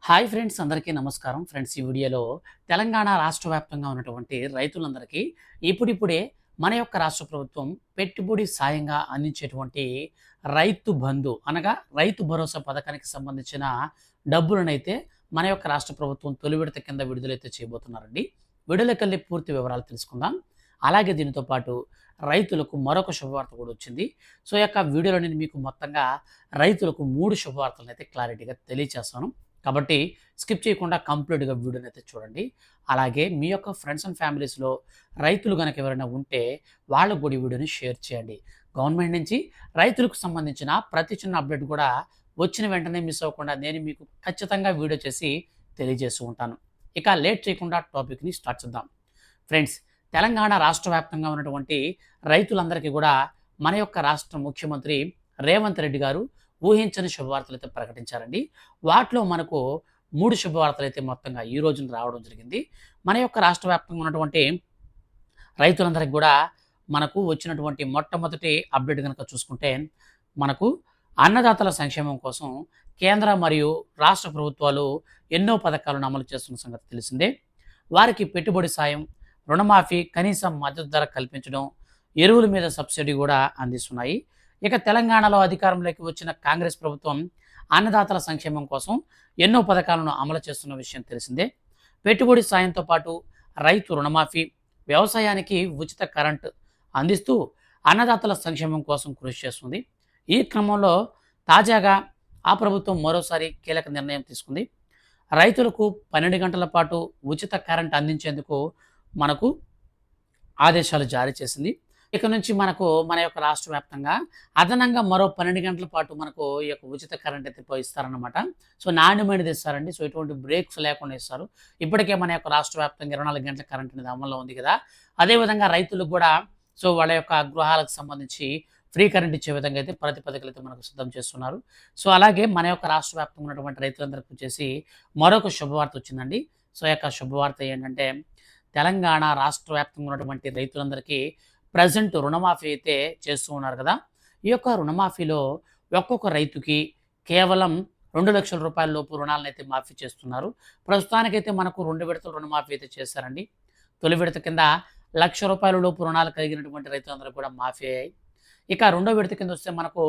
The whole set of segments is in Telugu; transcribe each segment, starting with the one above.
హాయ్ ఫ్రెండ్స్, అందరికీ నమస్కారం. ఫ్రెండ్స్, ఈ వీడియోలో తెలంగాణ రాష్ట్ర వ్యాప్తంగా ఉన్నటువంటి రైతులందరికీ ఇప్పుడిప్పుడే మన యొక్క రాష్ట్ర ప్రభుత్వం పెట్టుబడి సాయంగా అందించేటువంటి రైతు బంధు అనగా రైతు భరోసా పథకానికి సంబంధించిన డబ్బులనైతే మన యొక్క రాష్ట్ర ప్రభుత్వం తొలి విడత కింద విడుదలైతే చేయబోతున్నారండి. వీడియోలోకెళ్ళి పూర్తి వివరాలు తెలుసుకుందాం. అలాగే దీనితో పాటు రైతులకు మరొక శుభవార్త కూడా వచ్చింది. సో ఈ యొక్క వీడియోలో నేను మీకు మొత్తంగా రైతులకు 3 శుభవార్తలను అయితే క్లారిటీగా తెలియజేస్తాను. కాబట్టి స్కిప్ చేయకుండా కంప్లీట్‌గా వీడియోని అయితే చూడండి. అలాగే మీ యొక్క ఫ్రెండ్స్ అండ్ ఫ్యామిలీస్‌లో రైతులు గనక ఎవరైనా ఉంటే వాళ్ళకి కూడా ఈ వీడియోని షేర్ చేయండి. గవర్నమెంట్ నుంచి రైతులకు సంబంధించిన ప్రతి చిన్న అప్డేట్ కూడా వచ్చిన వెంటనే మిస్ అవ్వకుండా నేను మీకు ఖచ్చితంగా వీడియో చేసి తెలియజేస్తూ ఉంటాను. ఇక లేట్ చేయకుండా టాపిక్‌ని స్టార్ట్ చేద్దాం. ఫ్రెండ్స్, తెలంగాణ రాష్ట్ర వ్యాప్తంగా ఉన్నటువంటి రైతులందరికీ కూడా మన యొక్క రాష్ట్ర ముఖ్యమంత్రి రేవంత్ రెడ్డి గారు ఊహించని శుభవార్తలైతే ప్రకటించారండి. వాటిలో మనకు 3 శుభవార్తలైతే మొత్తంగా ఈ రోజున రావడం జరిగింది. మన యొక్క రాష్ట్ర వ్యాప్తంగా ఉన్నటువంటి రైతులందరికి కూడా మనకు వచ్చినటువంటి మొట్టమొదటి అప్డేట్ గనక చూసుకుంటే, మనకు అన్నదాతల సంక్షేమం కోసం కేంద్ర మరియు రాష్ట్ర ప్రభుత్వాలు ఎన్నో పథకాలను అమలు చేస్తున్న సంగతి తెలిసిందే. వారికి పెట్టుబడి సాయం, రుణమాఫీ, కనీస మద్దతు ధర కల్పించడం, ఎరువుల మీద సబ్సిడీ కూడా అందిస్తున్నాయి. ఇక తెలంగాణలో అధికారంలోకి వచ్చిన కాంగ్రెస్ ప్రభుత్వం అన్నదాతల సంక్షేమం కోసం ఎన్నో పథకాలను అమలు చేస్తున్న విషయం తెలిసిందే. పెట్టుబడి సాయంతో పాటు రైతు రుణమాఫీ, వ్యవసాయానికి ఉచిత కరెంటు అందిస్తూ అన్నదాతల సంక్షేమం కోసం కృషి చేస్తుంది. ఈ క్రమంలో తాజాగా ఆ ప్రభుత్వం మరోసారి కీలక నిర్ణయం తీసుకుంది. రైతులకు 12 గంటల పాటు ఉచిత కరెంట్ అందించేందుకు మనకు ఆదేశాలు జారీ చేసింది. ఇక నుంచి మనకు మన యొక్క రాష్ట్ర వ్యాప్తంగా అదనంగా మరో 12 గంటల పాటు మనకు ఈ యొక్క ఉచిత కరెంట్ అయితే ఇస్తారనమాట. సో నాణ్యమైనది ఇస్తారండి. సో ఎటువంటి బ్రేక్స్ లేకుండా ఇస్తారు. ఇప్పటికే మన యొక్క రాష్ట్ర వ్యాప్తంగా 24 గంటల కరెంట్ అనేది అమల్లో ఉంది కదా. అదేవిధంగా రైతులకు కూడా సో వాళ్ళ యొక్క గృహాలకు సంబంధించి ఫ్రీ కరెంట్ ఇచ్చే విధంగా అయితే ప్రతిపదికలు అయితే మనకు సిద్ధం చేస్తున్నారు. సో అలాగే మన యొక్క రాష్ట్ర వ్యాప్తంగా ఉన్నటువంటి రైతులందరికీ వచ్చేసి మరొక శుభవార్త వచ్చిందండి. సో ఈ యొక్క శుభవార్త ఏంటంటే, తెలంగాణ రాష్ట్ర వ్యాప్తంగా ఉన్నటువంటి రైతులందరికీ ప్రజెంట్ రుణమాఫీ అయితే చేస్తూ ఉన్నారు కదా. ఈ యొక్క రుణమాఫీలో ఒక్కొక్క రైతుకి కేవలం 2,00,000 రూపాయల లోపు రుణాలను అయితే మాఫీ చేస్తున్నారు. ప్రస్తుతానికైతే మనకు 2 విడతలు రుణమాఫీ అయితే చేశారండి. తొలి విడత కింద ₹1,00,000 లోపు రుణాలు కలిగినటువంటి రైతులందరూ కూడా మాఫీ అయ్యాయి. ఇక రెండో విడత కింద వస్తే మనకు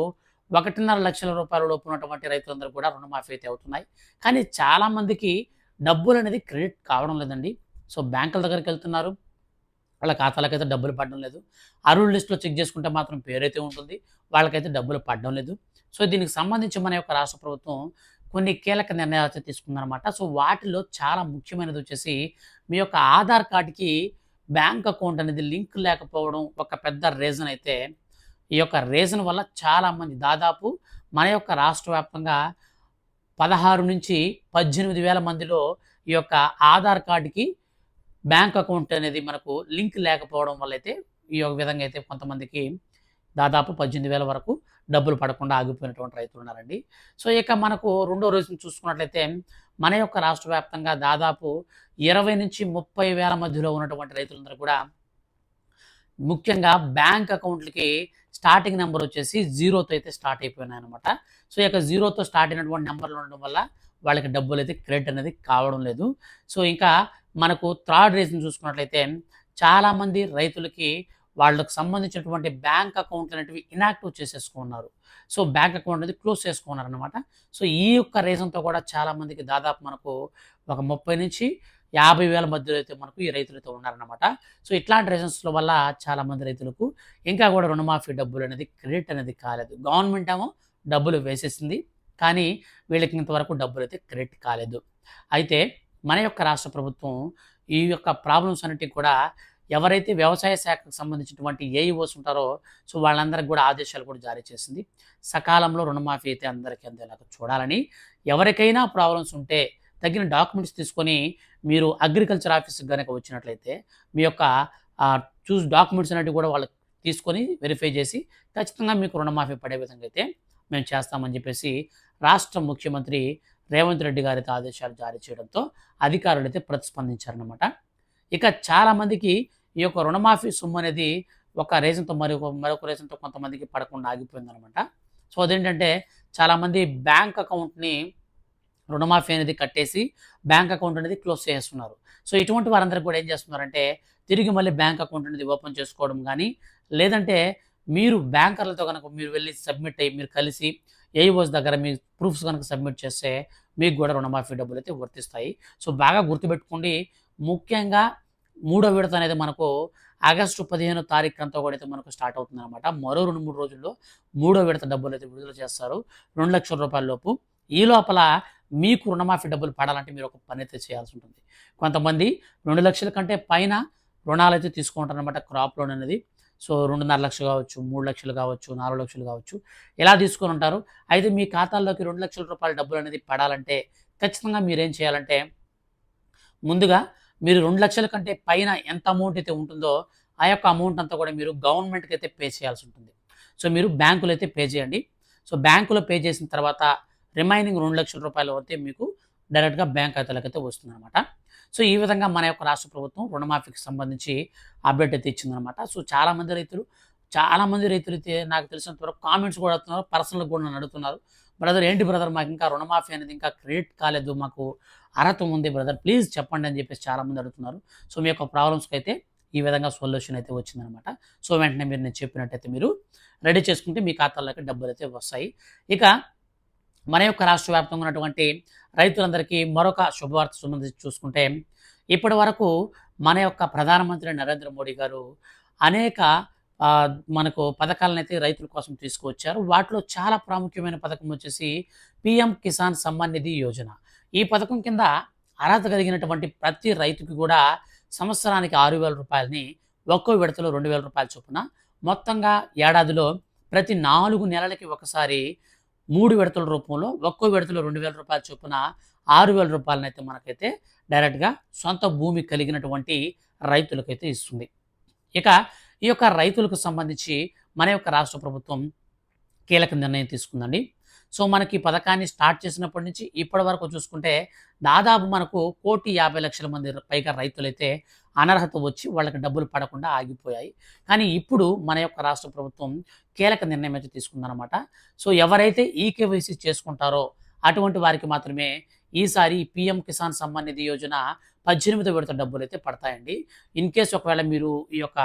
1,50,000 లక్షల రూపాయల లోపు ఉన్నటువంటి రైతులందరూ కూడా రుణమాఫీ అయితే అవుతున్నాయి. కానీ చాలామందికి డబ్బులు అనేది క్రెడిట్ కావడం లేదండి. సో బ్యాంకుల దగ్గరికి వెళ్తున్నారు, వాళ్ళ ఖాతాలకైతే డబ్బులు పడడం లేదు. అర్హుల లిస్టులో చెక్ చేసుకుంటే మాత్రం పేరైతే ఉంటుంది, వాళ్ళకైతే డబ్బులు పడడం లేదు. సో దీనికి సంబంధించి మన యొక్క రాష్ట్ర ప్రభుత్వం కొన్ని కీలక నిర్ణయాలు అయితే తీసుకుందనమాట. సో వాటిలో చాలా ముఖ్యమైనది వచ్చేసి, మీ యొక్క ఆధార్ కార్డ్‌కి బ్యాంక్ అకౌంట్ అనేది లింక్ లేకపోవడం ఒక పెద్ద రీజన్ అయితే. ఈ యొక్క రీజన్ వల్ల చాలామంది దాదాపు మన యొక్క రాష్ట్ర వ్యాప్తంగా 16,000-18,000 మందిలో ఈ యొక్క ఆధార్ కార్డ్‌కి బ్యాంక్ అకౌంట్ అనేది మనకు లింక్ లేకపోవడం వల్ల అయితే ఈ యొక్క విధంగా అయితే కొంతమందికి దాదాపు 18,000 వరకు డబ్బులు పడకుండా ఆగిపోయినటువంటి రైతులు ఉన్నారండి. సో ఇక మనకు రెండో రోజున చూసుకున్నట్లయితే మన యొక్క రాష్ట్ర వ్యాప్తంగా దాదాపు 20,000-30,000 మధ్యలో ఉన్నటువంటి రైతులందరూ కూడా ముఖ్యంగా బ్యాంక్ అకౌంట్లకి స్టార్టింగ్ నెంబర్ వచ్చేసి 0తో అయితే స్టార్ట్ అయిపోయినాయనమాట. సో ఈ యొక్క 0తో స్టార్ట్ అయినటువంటి నెంబర్లు ఉండడం వల్ల వాళ్ళకి డబ్బులు అయితే క్రెడిట్ అనేది కావడం లేదు. సో ఇంకా మనకు థర్డ్ రీజన్ చూసుకున్నట్లయితే, చాలామంది రైతులకి వాళ్ళకి సంబంధించినటువంటి బ్యాంక్ అకౌంట్లు అనేటివి ఇనాక్టివ్ చేసేసుకున్నారు. సో బ్యాంక్ అకౌంట్ అనేది క్లోజ్ చేసుకున్నారనమాట. సో ఈ యొక్క రీజన్‌తో కూడా చాలామందికి దాదాపు మనకు ఒక 30,000-50,000 మధ్యలో అయితే మనకు ఈ రైతులైతే ఉన్నారనమాట. సో ఇట్లాంటి రీజన్స్‌ల వల్ల చాలామంది రైతులకు ఇంకా కూడా రుణమాఫీ డబ్బులు అనేది క్రెడిట్ అనేది కాలేదు. గవర్నమెంట్ ఏమో డబ్బులు వేసేసింది. కానీ వీళ్ళకి ఇంతవరకు డబ్బులైతే క్రెడిట్ కాలేదు. అయితే మన యొక్క రాష్ట్ర ప్రభుత్వం ఈ యొక్క ప్రాబ్లమ్స్ అన్నిటికి కూడా ఎవరైతే వ్యవసాయ శాఖకు సంబంధించినటువంటి ఏఈఓస్ ఉంటారో, సో వాళ్ళందరికీ కూడా ఆదేశాలు కూడా జారీ చేసింది. సకాలంలో రుణమాఫీ అయితే అందరికీ అందేలాగా చూడాలని, ఎవరికైనా ప్రాబ్లమ్స్ ఉంటే తగిన డాక్యుమెంట్స్ తీసుకొని మీరు అగ్రికల్చర్ ఆఫీస్‌కి గనక వచ్చినట్లయితే మీ యొక్క డాక్యుమెంట్స్ అనేటివి కూడా వాళ్ళకి తీసుకొని వెరిఫై చేసి ఖచ్చితంగా మీకు రుణమాఫీ పడే విధంగా అయితే మేము చేస్తామని చెప్పేసి రాష్ట్ర ముఖ్యమంత్రి రేవంత్ రెడ్డి గారైతే ఆదేశాలు జారీ చేయడంతో అధికారులు అయితే ప్రతిస్పందించారనమాట. ఇక చాలామందికి ఈ యొక్క రుణమాఫీ సొమ్ము అనేది ఒక రీజన్‌తో మరొక రీజన్‌తో కొంతమందికి పడకుండా ఆగిపోయిందనమాట. సో అదేంటంటే, చాలామంది బ్యాంక్ అకౌంట్‌ని రుణమాఫీ అనేది కట్టేసి బ్యాంక్ అకౌంట్ అనేది క్లోజ్ చేస్తున్నారు. సో ఇటువంటి వారందరూ కూడా ఏం చేస్తున్నారంటే తిరిగి మళ్ళీ బ్యాంక్ అకౌంట్ అనేది ఓపెన్ చేసుకోవడం కానీ, లేదంటే మీరు బ్యాంకర్లతో కనుక మీరు వెళ్ళి సబ్మిట్ అయ్యి మీరు కలిసి ఏఈఓస్ దగ్గర మీ ప్రూఫ్స్ కనుక సబ్మిట్ చేస్తే మీకు కూడా రుణమాఫీ డబ్బులు అయితే వర్తిస్తాయి. సో బాగా గుర్తుపెట్టుకోండి. ముఖ్యంగా మూడో విడత అనేది మనకు ఆగస్టు 15 తారీఖు అంతా కూడా అయితే మనకు స్టార్ట్ అవుతుందన్నమాట. మరో 2-3 రోజుల్లో మూడో విడత డబ్బులు అయితే విడుదల చేస్తారు. ₹2,00,000 లోపు. ఈ లోపల మీకు రుణమాఫీ డబ్బులు పడాలంటే మీరు ఒక పని అయితే చేయాల్సి ఉంటుంది. కొంతమంది 2,00,000 కంటే పైన రుణాలైతే తీసుకుంటారనమాట. క్రాప్ లోన్ అనేది. సో 2.5 లక్షలు కావచ్చు, 3 లక్షలు కావచ్చు, 4 లక్షలు కావచ్చు, ఇలా తీసుకొని ఉంటారు. అయితే మీ ఖాతాల్లోకి ₹2,00,000 డబ్బులు అనేది పడాలంటే ఖచ్చితంగా మీరేం చేయాలంటే ముందుగా మీరు 2,00,000 కంటే పైన ఎంత అమౌంట్ అయితే ఉంటుందో ఆ యొక్క అమౌంట్ అంతా కూడా మీరు గవర్నమెంట్‌కి అయితే పే చేయాల్సి ఉంటుంది. సో మీరు బ్యాంకులో అయితే పే చేయండి. సో బ్యాంకులో పే చేసిన తర్వాత రిమైనింగ్ ₹2,00,000 వస్తే మీకు డైరెక్ట్‌గా బ్యాంక్ ఖాతాలోకి అయితే వస్తుందన్నమాట. సో ఈ విధంగా మన యొక్క రాష్ట్ర ప్రభుత్వం రుణమాఫీకి సంబంధించి అప్డేట్ అయితే ఇచ్చిందనమాట. సో చాలామంది రైతులు అయితే నాకు తెలిసినంత వరకు కామెంట్స్ కూడా అడుగుతున్నారు. పర్సనల్‌గా కూడా నన్ను అడుగుతున్నారు. బ్రదర్ ఏంటి బ్రదర్ మాకు ఇంకా రుణమాఫీ అనేది ఇంకా క్రెడిట్ కాలేదు. మాకు అర్హత ఉంది బ్రదర్ ప్లీజ్ చెప్పండి అని చెప్పేసి చాలామంది అడుగుతున్నారు. సో మీ యొక్క ప్రాబ్లమ్స్‌కి అయితే ఈ విధంగా సొల్యూషన్ అయితే వచ్చిందనమాట. సో వెంటనే మీరు నేను చెప్పినట్టయితే మీరు రెడీ చేసుకుంటే మీ ఖాతాల్లోకి డబ్బులైతే వస్తాయి. ఇక మన యొక్క రాష్ట్ర వ్యాప్తంగా ఉన్నటువంటి రైతులందరికీ మరొక శుభవార్త సంబంధించి చూసుకుంటే ఇప్పటి వరకు మన యొక్క ప్రధానమంత్రి నరేంద్ర మోడీ గారు అనేక మనకు పథకాలనైతే రైతుల కోసం తీసుకువచ్చారు. వాటిలో చాలా ప్రాముఖ్యమైన పథకం వచ్చేసి పీఎం కిసాన్ సమ్మాన్ నిధి యోజన. ఈ పథకం కింద అర్హత కలిగినటువంటి ప్రతి రైతుకి కూడా సంవత్సరానికి ₹6,000 ఒక్కో విడతలో ₹2,000 చొప్పున మొత్తంగా ఏడాదిలో ప్రతి 4 నెలలకి ఒకసారి 3 విడతల రూపంలో ఒక్కో విడతలో ₹2,000 చొప్పున ₹6,000 అయితే మనకైతే డైరెక్ట్‌గా సొంత భూమి కలిగినటువంటి రైతులకైతే ఇస్తుంది. ఇక ఈ యొక్క రైతులకు సంబంధించి మన యొక్క రాష్ట్ర ప్రభుత్వం కీలక నిర్ణయం తీసుకుందండి. సో మనకి ఈ పథకాన్ని స్టార్ట్ చేసినప్పటి నుంచి ఇప్పటి వరకు చూసుకుంటే దాదాపు మనకు 1,50,00,000 మంది పైగా రైతులైతే అనర్హత వచ్చి వాళ్ళకి డబ్బులు పడకుండా ఆగిపోయాయి. కానీ ఇప్పుడు మన యొక్క రాష్ట్ర ప్రభుత్వం కీలక నిర్ణయం అయితే తీసుకుందనమాట. సో ఎవరైతే ఈకేవైసీ చేసుకుంటారో అటువంటి వారికి మాత్రమే ఈసారి పీఎం కిసాన్ సమ్మాన్ నిధి యోజన 18వ విడత డబ్బులైతే పడతాయండి. ఇన్ కేస్ ఒకవేళ మీరు ఈ యొక్క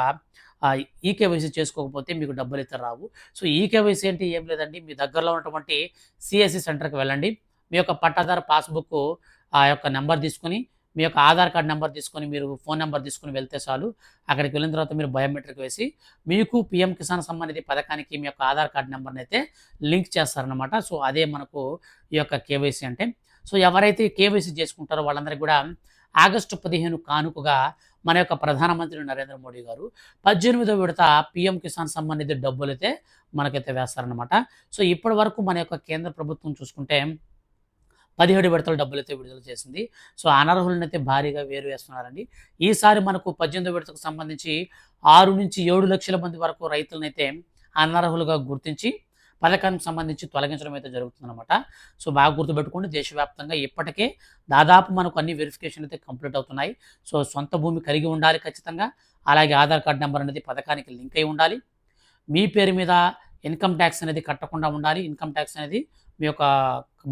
ఈకేవైసీ చేసుకోకపోతే మీకు డబ్బులైతే రావు. సో ఈకేవైసీ అంటే ఏం లేదండి. మీ దగ్గరలో ఉన్నటువంటి సిఎస్సి సెంటర్‌కి వెళ్ళండి. మీ యొక్క పట్టాదారు పాస్‌బుక్ ఆ యొక్క నంబర్ తీసుకొని, మీ యొక్క ఆధార్ కార్డ్ నంబర్ తీసుకొని, మీరు ఫోన్ నంబర్ తీసుకొని వెళ్తే చాలు. అక్కడికి వెళ్ళిన తర్వాత మీరు బయోమెట్రిక్ వేసి మీకు పీఎం కిసాన్ సమ్మాన్ నిధి పథకానికి మీ యొక్క ఆధార్ కార్డ్ నంబర్‌ని అయితే లింక్ చేస్తారనమాట. సో అదే మనకు ఈ యొక్క కేవైసీ అంటే. సో ఎవరైతే కేవైసీ చేసుకుంటారో వాళ్ళందరికీ కూడా ఆగస్టు 15 కానుకగా మన యొక్క ప్రధానమంత్రి నరేంద్ర మోడీ గారు 18వ విడత పీఎం కిసాన్ సమ్మాన్ నిధి డబ్బులైతే మనకైతే వేస్తారనమాట. సో ఇప్పటి వరకు మన యొక్క కేంద్ర ప్రభుత్వం చూసుకుంటే 17 విడతల డబ్బులైతే విడుదల చేసింది. సో అనర్హులనైతే భారీగా వేస్తున్నారండి. ఈసారి మనకు 18వ విడతకు సంబంధించి 6-7 లక్షల మంది వరకు రైతులనైతే అనర్హులుగా గుర్తించి పథకానికి సంబంధించి తొలగించడం అయితే జరుగుతుందన్నమాట. సో బాగా గుర్తుపెట్టుకోండి. దేశవ్యాప్తంగా ఇప్పటికే దాదాపు మనకు అన్ని వెరిఫికేషన్ అయితే కంప్లీట్ అవుతున్నాయి. సో సొంత భూమి కలిగి ఉండాలి ఖచ్చితంగా. అలాగే ఆధార్ కార్డ్ నెంబర్ అనేది పథకానికి లింక్ అయి ఉండాలి. మీ పేరు మీద ఇన్కమ్ ట్యాక్స్ అనేది కట్టకుండా ఉండాలి. ఇన్కమ్ ట్యాక్స్ అనేది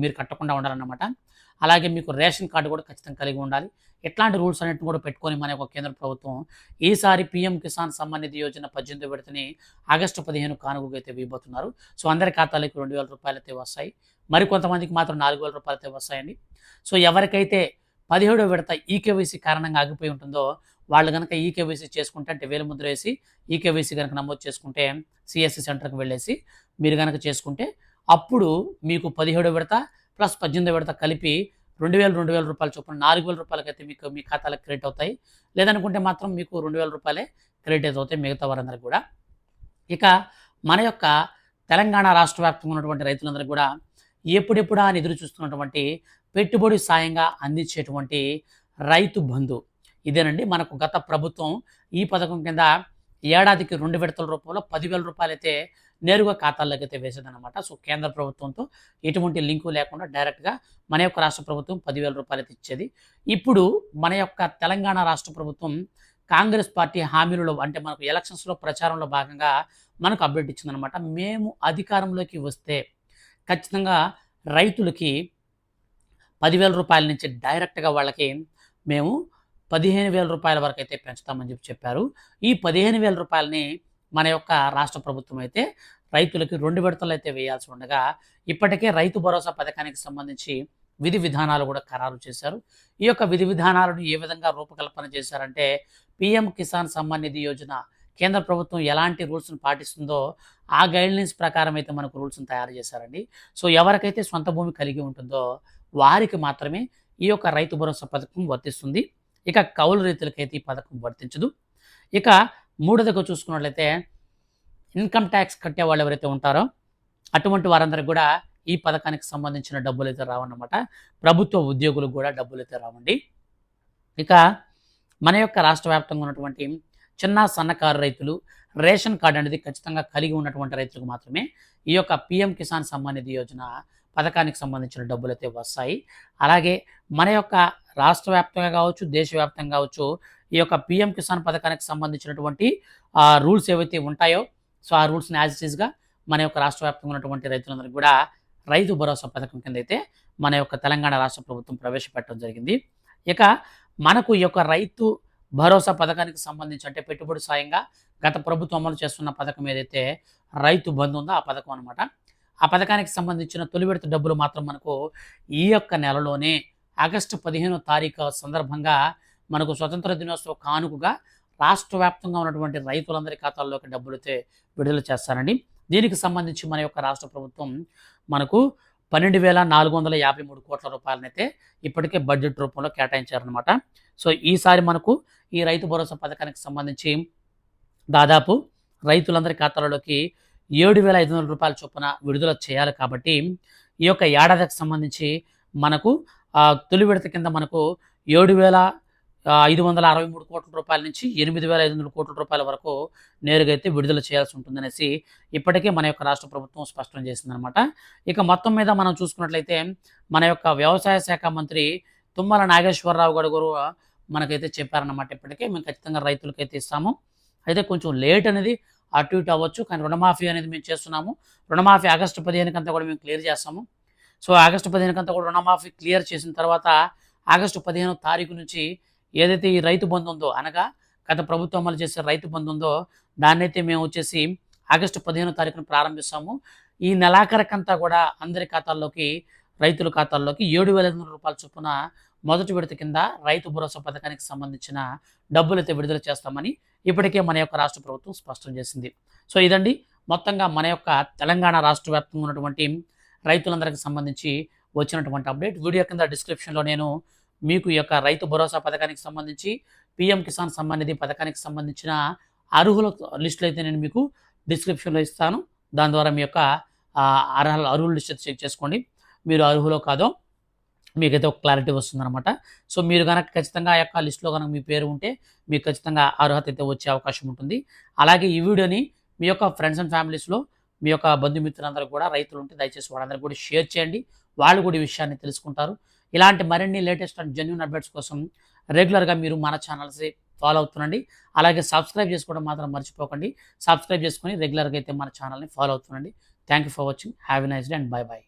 మీరు కట్టకుండా ఉండాలన్నమాట. అలాగే మీకు రేషన్ కార్డు కూడా ఖచ్చితంగా కలిగి ఉండాలి. ఇట్లాంటి రూల్స్ అన్నిటిని కూడా పెట్టుకొని మన యొక్క కేంద్ర ప్రభుత్వం ఈసారి పీఎం కిసాన్ సమ్మాన్ నిధి యోజన 18వ విడతని ఆగస్టు 15 కానుకగా అయితే వేయబోతున్నారు. సో అందరి ఖాతాలకు ₹2,000 అయితే వస్తాయి. మరికొంతమందికి మాత్రం ₹4,000 అయితే వస్తాయండి. సో ఎవరికైతే 17వ విడత ఈకేవైసీ కారణంగా ఆగిపోయి ఉంటుందో వాళ్ళు కనుక ఈకేవైసీ చేసుకుంటే అంటే వేలిముద్ర వేసి ఈకేవైసీ కనుక నమోదు చేసుకుంటే సిఎస్సి సెంటర్కి వెళ్ళేసి మీరు కనుక చేసుకుంటే అప్పుడు మీకు 17వ విడత ప్లస్ 18వ విడత కలిపి ₹2,000 చొప్పున ₹4,000 అయితే మీకు మీ ఖాతాలకు క్రెడిట్ అవుతాయి. లేదనుకుంటే మాత్రం మీకు ₹2,000 క్రెడిట్ అయితే అవుతాయి మిగతా వారందరికీ కూడా. ఇక మన యొక్క తెలంగాణ రాష్ట్ర వ్యాప్తంగా ఉన్నటువంటి రైతులందరికీ కూడా ఎప్పుడెప్పుడా అని ఎదురు చూస్తున్నటువంటి పెట్టుబడి సాయంగా అందించేటువంటి రైతు బంధు ఇదేనండి. మనకు గత ప్రభుత్వం ఈ పథకం కింద ఏడాదికి 2 విడతల రూపంలో ₹10,000 అయితే నేరుగా ఖాతాల్లోకి అయితే వేసేదన్నమాట. సో కేంద్ర ప్రభుత్వంతో ఎటువంటి లింకు లేకుండా డైరెక్ట్‌గా మన యొక్క రాష్ట్ర ప్రభుత్వం ₹10,000 అయితే ఇచ్చేది. ఇప్పుడు మన యొక్క తెలంగాణ రాష్ట్ర ప్రభుత్వం కాంగ్రెస్ పార్టీ హామీలలో అంటే మనకు ఎలక్షన్స్‌లో ప్రచారంలో భాగంగా మనకు అప్డేట్ ఇచ్చిందనమాట. మేము అధికారంలోకి వస్తే ఖచ్చితంగా రైతులకి 10,000 నుంచి డైరెక్ట్‌గా వాళ్ళకి మేము 15,000 వరకు అయితే పెంచుతామని చెప్పారు. ఈ 15,000 మన యొక్క రాష్ట్ర ప్రభుత్వం అయితే రైతులకి 2 విడతలు అయితే వేయాల్సి ఉండగా, ఇప్పటికే రైతు భరోసా పథకానికి సంబంధించి విధి విధానాలు కూడా ఖరారు చేశారు. ఈ యొక్క విధి విధానాలను ఏ విధంగా రూపకల్పన చేశారంటే, పీఎం కిసాన్ సమ్మాన్ నిధి యోజన కేంద్ర ప్రభుత్వం ఎలాంటి రూల్స్‌ని పాటిస్తుందో ఆ గైడ్‌లైన్స్ ప్రకారం అయితే మనకు రూల్స్‌ని తయారు చేశారండి. సో ఎవరికైతే సొంత భూమి కలిగి ఉంటుందో వారికి మాత్రమే ఈ యొక్క రైతు భరోసా పథకం వర్తిస్తుంది. ఇక కౌలు రైతులకైతే ఈ పథకం వర్తించదు. ఇక మూడోదిగా చూసుకున్నట్లయితే ఇన్‌కమ్ ట్యాక్స్ కట్టేవాళ్ళు ఎవరైతే ఉంటారో అటువంటి వారందరికి కూడా ఈ పథకానికి సంబంధించిన డబ్బులైతే రావన్నమాట. ప్రభుత్వ ఉద్యోగులకు కూడా డబ్బులైతే రావండి. ఇక మన యొక్క రాష్ట్ర వ్యాప్తంగా ఉన్నటువంటి చిన్న సన్నకారు రైతులు రేషన్ కార్డు అనేది ఖచ్చితంగా కలిగి ఉన్నటువంటి రైతులకు మాత్రమే ఈ యొక్క పీఎం కిసాన్ సమ్మాన్ నిధి యోజన పథకానికి సంబంధించిన డబ్బులైతే వస్తాయి. అలాగే మన యొక్క రాష్ట్ర వ్యాప్తంగా కావచ్చు, దేశవ్యాప్తంగా కావచ్చు, ఈ యొక్క పీఎం కిసాన్ పథకానికి సంబంధించినటువంటి రూల్స్ ఏవైతే ఉంటాయో, సో ఆ రూల్స్‌ని యాజ్ ఇట్ ఈస్‌గా మన యొక్క రాష్ట్ర వ్యాప్తంగా ఉన్నటువంటి రైతులందరికీ కూడా రైతు భరోసా పథకం కింద అయితే మన యొక్క తెలంగాణ రాష్ట్ర ప్రభుత్వం ప్రవేశపెట్టడం జరిగింది. ఇక మనకు ఈ యొక్క రైతు భరోసా పథకానికి సంబంధించి అంటే పెట్టుబడి సాయంగా గత ప్రభుత్వం అమలు చేస్తున్న పథకం ఏదైతే రైతు బంధు ఉందో ఆ పథకం అనమాట. ఆ పథకానికి సంబంధించిన తొలి విడత డబ్బులు మాత్రం మనకు ఈ యొక్క నెలలోనే ఆగస్టు 15వ తారీఖు సందర్భంగా మనకు స్వతంత్ర దినోత్సవ కానుకగా రాష్ట్ర వ్యాప్తంగా ఉన్నటువంటి రైతులందరి ఖాతాల్లోకి డబ్బులైతే విడుదల చేస్తారండి. దీనికి సంబంధించి మన యొక్క రాష్ట్ర ప్రభుత్వం మనకు 12,453 కోట్ల రూపాయలనైతే ఇప్పటికే బడ్జెట్ రూపంలో కేటాయించారనమాట. సో ఈసారి మనకు ఈ రైతు భరోసా పథకానికి సంబంధించి దాదాపు రైతులందరి ఖాతాలలోకి 7,500 రూపాయల చొప్పున విడుదల చేయాలి కాబట్టి ఈ యొక్క ఏడాదికి సంబంధించి మనకు తొలి విడత కింద మనకు 7,563 కోట్ల రూపాయల నుంచి 8,500 కోట్ల రూపాయల వరకు నేరుగా అయితే విడుదల చేయాల్సి ఉంటుందనేసి ఇప్పటికే మన యొక్క రాష్ట్ర ప్రభుత్వం స్పష్టం చేసిందనమాట. ఇక మొత్తం మీద మనం చూసుకున్నట్లయితే మన యొక్క వ్యవసాయ శాఖ మంత్రి తుమ్మల నాగేశ్వరరావు గారు మనకైతే చెప్పారన్నమాట. ఇప్పటికే మేము ఖచ్చితంగా రైతులకైతే ఇస్తాము. అయితే కొంచెం లేట్ అనేది అటు ఇటు అవ్వచ్చు, కానీ రుణమాఫీ అనేది మేము చేస్తున్నాము. రుణమాఫీ ఆగస్టు 15 కూడా మేము క్లియర్ చేస్తాము. సో ఆగస్టు 15 కూడా రుణమాఫీ క్లియర్ చేసిన తర్వాత ఆగస్టు 15వ తారీఖు నుంచి ఏదైతే ఈ రైతు బంధు ఉందో, అనగా గత ప్రభుత్వం అమలు చేసే రైతు బంధు ఉందో దాన్నైతే మేము వచ్చేసి ఆగస్టు 15వ తారీఖున ప్రారంభిస్తాము. ఈ నెలాఖరికంతా కూడా అందరి ఖాతాల్లోకి, రైతుల ఖాతాల్లోకి 7,500 రూపాయల చొప్పున మొదటి విడత కింద రైతు భరోసా పథకానికి సంబంధించిన డబ్బులైతే విడుదల చేస్తామని ఇప్పటికే మన యొక్క రాష్ట్ర ప్రభుత్వం స్పష్టం చేసింది. సో ఇదండి మొత్తంగా మన యొక్క తెలంగాణ రాష్ట్ర వ్యాప్తంగా ఉన్నటువంటి రైతులందరికీ సంబంధించి వచ్చినటువంటి అప్డేట్. వీడియో కింద డిస్క్రిప్షన్లో నేను మీకు ఈ యొక్క రైతు భరోసా పథకానికి సంబంధించి పీఎం కిసాన్ సమ్మాన్ నిధి పథకానికి సంబంధించిన అర్హుల లిస్టులు అయితే నేను మీకు డిస్క్రిప్షన్లో ఇస్తాను. దాని ద్వారా మీ యొక్క అర్హుల లిస్ట్ చెక్ చేసుకోండి. మీరు అర్హులో కాదో మీకైతే ఒక క్లారిటీ వస్తుందన్నమాట. సో మీరు కనుక ఖచ్చితంగా ఆ యొక్క లిస్టులో కనుక మీ పేరు ఉంటే మీకు ఖచ్చితంగా అర్హత అయితే వచ్చే అవకాశం ఉంటుంది. అలాగే ఈ వీడియోని మీ యొక్క ఫ్రెండ్స్ అండ్ ఫ్యామిలీస్లో మీ యొక్క బంధుమిత్రులందరూ కూడా రైతులు ఉంటే దయచేసి వాళ్ళందరూ కూడా షేర్ చేయండి. వాళ్ళు కూడా ఈ విషయాన్ని తెలుసుకుంటారు. ఇలాంటి మరిన్ని లేటెస్ట్ అండ్ జెన్యూన్ అప్డేట్స్ కోసం రెగ్యులర్గా మీరు మన ఛానల్స్ ఫాలో అవుతుండండి. అలాగే సబ్స్క్రైబ్ చేసుకోవడం మాత్రం మర్చిపోకండి. సబ్స్క్రైబ్ చేసుకొని రెగ్యులర్గా అయితే మన ఛానల్ని ఫాలో అవుతుండండి. Thank you for watching. Have a nice day and bye by.